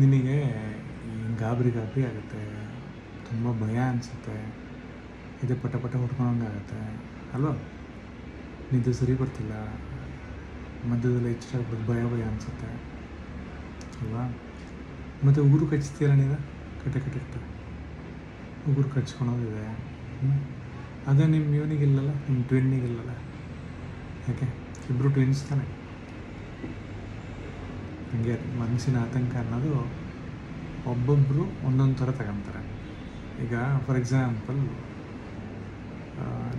ನಿನಗೆ ಗಾಬರಿ ಗಾಬರಿ ಆಗುತ್ತೆ, ತುಂಬ ಭಯ ಅನಿಸುತ್ತೆ, ಇದೆ ಪಟ ಪಟ ಹೊಡ್ಕೊಂಡಂಗಾಗತ್ತೆ ಅಲ್ವಾ? ನಿದ್ದೆ ಸರಿ ಬರ್ತಿಲ್ಲ, ಮಧ್ಯದಲ್ಲಿ ಹೆಚ್ಚಾಗ್ಬಿಟ್ಟು ಭಯ ಭಯ ಅನಿಸುತ್ತೆ ಅಲ್ವಾ? ಮತ್ತು ಉಗುರು ಕಚ್ತೀಯಲ್ಲ ನೀನು, ಕಟ್ಟೆ ಕಟ್ಟೆ ಕಟ್ಟೆ ಉಗುರು ಕಚ್ಕೊಳೋದಿದೆ. ಅದೇ ನಿಮ್ಮ ಇವನಿಗಿಲ್ಲಲ್ಲ, ನಿಮ್ಮ ಟ್ವಿನ್ನಿಗಿಲ್ಲಲ್ಲ. ಯಾಕೆ? ಇಬ್ಬರು ಟ್ವಿನ್ಸ್ ತಾನೆ. ಹಂಗೆ ಮನಸ್ಸಿನ ಆತಂಕ ಅನ್ನೋದು ಒಬ್ಬೊಬ್ಬರು ಒಂದೊಂದು ಥರ ತಗೊಂತಾರೆ. ಈಗ ಫಾರ್ ಎಕ್ಸಾಂಪಲ್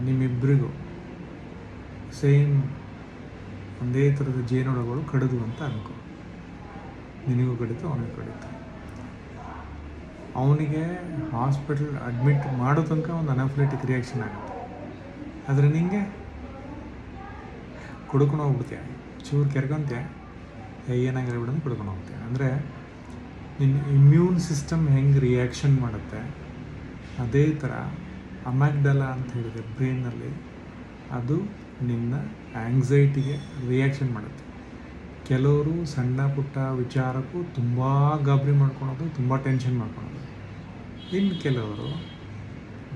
ನಿಮ್ಮಿಬ್ಬರಿಗೂ ಸೇಮ್ ಒಂದೇ ಥರದ ಜೇನುಳಗಳು ಕಡಿದು ಅಂತ ಅನ್ಕೋ. ನಿನಗೂ ಕಡಿತು, ಅವನಿಗೂ ಕಡಿತು. ಅವನಿಗೆ ಹಾಸ್ಪಿಟಲ್ ಅಡ್ಮಿಟ್ ಮಾಡೋ ತನಕ ಒಂದು ಅನಾಫಿಲಿಟಿಕ್ ರಿಯಾಕ್ಷನ್ ಆಗುತ್ತೆ. ಆದರೆ ನಿಂಗೆ ಕುಡ್ಕೊಂಡು ಹೋಗ್ಬಿಡ್ತೀಯ, ಚೂರು ಕೆರ್ಕೊಂತೀಯ, ಏನಾಗಿರ್ಬಿಡೋದು ಕುಡ್ಕೊಂಡು ಹೋಗ್ತೀಯ. ಅಂದರೆ ನಿನ್ನ ಇಮ್ಯೂನ್ ಸಿಸ್ಟಮ್ ಹೆಂಗೆ ರಿಯಾಕ್ಷನ್ ಮಾಡುತ್ತೆ, ಅದೇ ಥರ ಅಮ್ಯಾಗ್ಡಲ ಅಂತ ಹೇಳಿದೆ ಬ್ರೈನಲ್ಲಿ, ಅದು ನಿನ್ನ ಆ್ಯಂಗ್ಸೈಟಿಗೆ ರಿಯಾಕ್ಷನ್ ಮಾಡುತ್ತೆ. ಕೆಲವರು ಸಣ್ಣ ಪುಟ್ಟ ವಿಚಾರಕ್ಕೂ ತುಂಬ ಗಾಬರಿ ಮಾಡ್ಕೊಳೋದು, ತುಂಬ ಟೆನ್ಷನ್ ಮಾಡ್ಕೊಳೋದು. ಇನ್ನು ಕೆಲವರು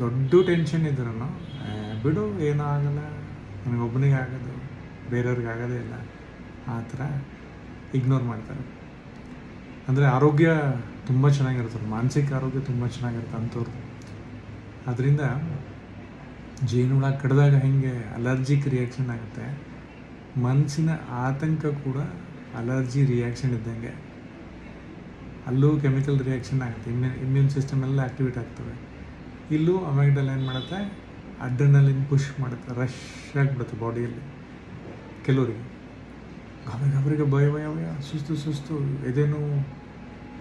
ದೊಡ್ಡ ಟೆನ್ಷನ್ ಇದ್ರೂ ಬಿಡು ಏನೂ ಆಗಲ್ಲ, ನನಗೊಬ್ಬನಿಗೆ ಆಗೋದು, ಬೇರೆಯವ್ರಿಗೆ ಆಗೋದೇ ಇಲ್ಲ, ಆ ಥರ ಇಗ್ನೋರ್ ಮಾಡ್ತಾರೆ. ಅಂದರೆ ಆರೋಗ್ಯ ತುಂಬ ಚೆನ್ನಾಗಿರ್ತದೆ, ಮಾನಸಿಕ ಆರೋಗ್ಯ ತುಂಬ ಚೆನ್ನಾಗಿರುತ್ತೆ ಅಂಥವ್ರು. ಅದರಿಂದ ಜೇನುಹುಳ ಕಡಿದಾಗ ಹೆಂಗೆ ಅಲರ್ಜಿಕ್ ರಿಯಾಕ್ಷನ್ ಆಗುತ್ತೆ, ಮನಸ್ಸಿನ ಆತಂಕ ಕೂಡ ಅಲರ್ಜಿ ರಿಯಾಕ್ಷನ್ ಇದ್ದಂಗೆ. ಅಲ್ಲೂ ಕೆಮಿಕಲ್ ರಿಯಾಕ್ಷನ್ ಆಗುತ್ತೆ, ಇಮ್ಯೂನ್ ಸಿಸ್ಟಮ್ ಎಲ್ಲ ಆ್ಯಕ್ಟಿವೇಟ್ ಆಗ್ತವೆ. ಇಲ್ಲೂ ಅಮ್ಯಾಗ್ಡಲ ಏನು ಮಾಡುತ್ತೆ, ಅಡ್ರಿನಲಿನ್ ಪುಷ್ ಮಾಡುತ್ತೆ, ರಶ್ ಆಗಿಬಿಡುತ್ತೆ ಬಾಡಿಯಲ್ಲಿ. ಕೆಲವರಿಗೆ ಗಾಬರಿಗೆ ಭಯ ಭಯ ಭಯ, ಸುಸ್ತು, ಎದೇನು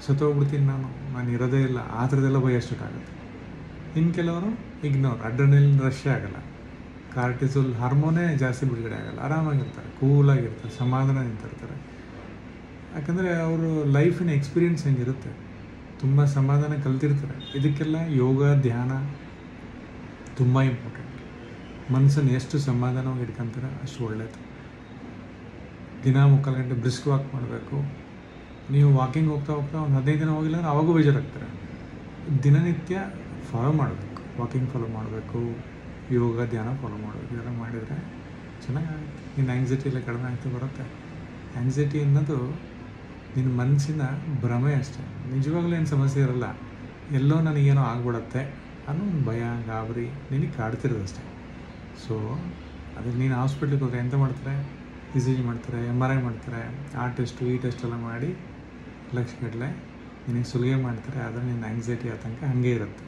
ಸತ್ತೋಗ್ಬಿಡ್ತೀನಿ ನಾನು ಇರೋದೇ ಇಲ್ಲ, ಆ ಥರದ್ದೆಲ್ಲ ಭಯ ಸ್ಟಾರ್ಟ್ ಆಗುತ್ತೆ. ಇನ್ನು ಕೆಲವರು ಇಗ್ನೋರ್, ಅಡ್ರಿನಲಿನ್ ರಶ್ ಆಗಲ್ಲ, ಕಾರ್ಟಿಸೋಲ್ ಹಾರ್ಮೋನೇ ಜಾಸ್ತಿ ಬಿಡುಗಡೆ ಆಗಲ್ಲ, ಆರಾಮಾಗಿರ್ತಾರೆ, ಕೂಲಾಗಿರ್ತಾರೆ, ಸಮಾಧಾನದಿಂದ ಇರ್ತಾರೆ. ಯಾಕಂದರೆ ಅವರು ಲೈಫಿನ ಎಕ್ಸ್ಪೀರಿಯೆನ್ಸ್ ಹೆಂಗಿರುತ್ತೆ, ತುಂಬ ಸಮಾಧಾನ ಕಲ್ತಿರ್ತಾರೆ. ಇದಕ್ಕೆಲ್ಲ ಯೋಗ ಧ್ಯಾನ ತುಂಬ ಇಂಪಾರ್ಟೆಂಟ್. ಮನಸ್ಸನ್ನು ಎಷ್ಟು ಸಮಾಧಾನವಾಗಿ ಇಟ್ಕೊತಾರೆ ಅಷ್ಟು ಒಳ್ಳೆಯದು. ದಿನ 3 ಗಂಟೆ ಬ್ರಿಸ್ಕ್ ವಾಕ್ ಮಾಡಬೇಕು. ನೀವು ವಾಕಿಂಗ್ ಹೋಗ್ತಾ ಒಂದು 15 ದಿನ ಹೋಗಿಲ್ಲ ಅಂದರೆ ಅವಾಗೂ ಬೇಜಾರಾಗ್ತಾರೆ. ದಿನನಿತ್ಯ ಫಾಲೋ ಮಾಡಬೇಕು, ವಾಕಿಂಗ್ ಫಾಲೋ ಮಾಡಬೇಕು, ಯೋಗ ಧ್ಯಾನ ಫಾಲೋ ಮಾಡಬೇಕು. ಇದೆಲ್ಲ ಮಾಡಿದರೆ ಚೆನ್ನಾಗಾಗುತ್ತೆ. ನಿನ್ನ ಆ್ಯಂಗ್ಸೈಟಿ ಎಲ್ಲ ಕಡಿಮೆ ಆಗ್ತಾ ಬರುತ್ತೆ. ಆ್ಯಂಗ್ಸೈಟಿ ಅನ್ನೋದು ನಿನ್ನ ಮನಸ್ಸಿನ ಭ್ರಮೆ ಅಷ್ಟೇ, ನಿಜವಾಗ್ಲೂ ಏನು ಸಮಸ್ಯೆ ಇರಲ್ಲ. ಎಲ್ಲೋ ನನಗೇನೋ ಆಗ್ಬಿಡತ್ತೆ ಅನ್ನೋ ಒಂದು ಭಯ, ಗಾಬರಿ ನಿನಗೆ ಕಾಡ್ತಿರೋದಷ್ಟೇ. ಸೊ ಅದಕ್ಕೆ ನೀನು ಹಾಸ್ಪಿಟ್ಲಿಗೆ ಹೋದರೆ ಎಂತ ಮಾಡ್ತಾರೆ, ECG ಮಾಡ್ತಾರೆ, MRI ಮಾಡ್ತಾರೆ, ಆ ಟೆಸ್ಟು ಈ ಟೆಸ್ಟ್ ಎಲ್ಲ ಮಾಡಿ ಲಕ್ಷಗಟ್ಟಲೆ ನಿನಗೆ ಸುಲಿಗೆ ಮಾಡ್ತಾರೆ. ಆದರೆ ನಿನ್ನ ಆ್ಯಂಗ್ಸೈಟಿ ಆತಂಕ ಹಾಗೆ ಇರುತ್ತೆ.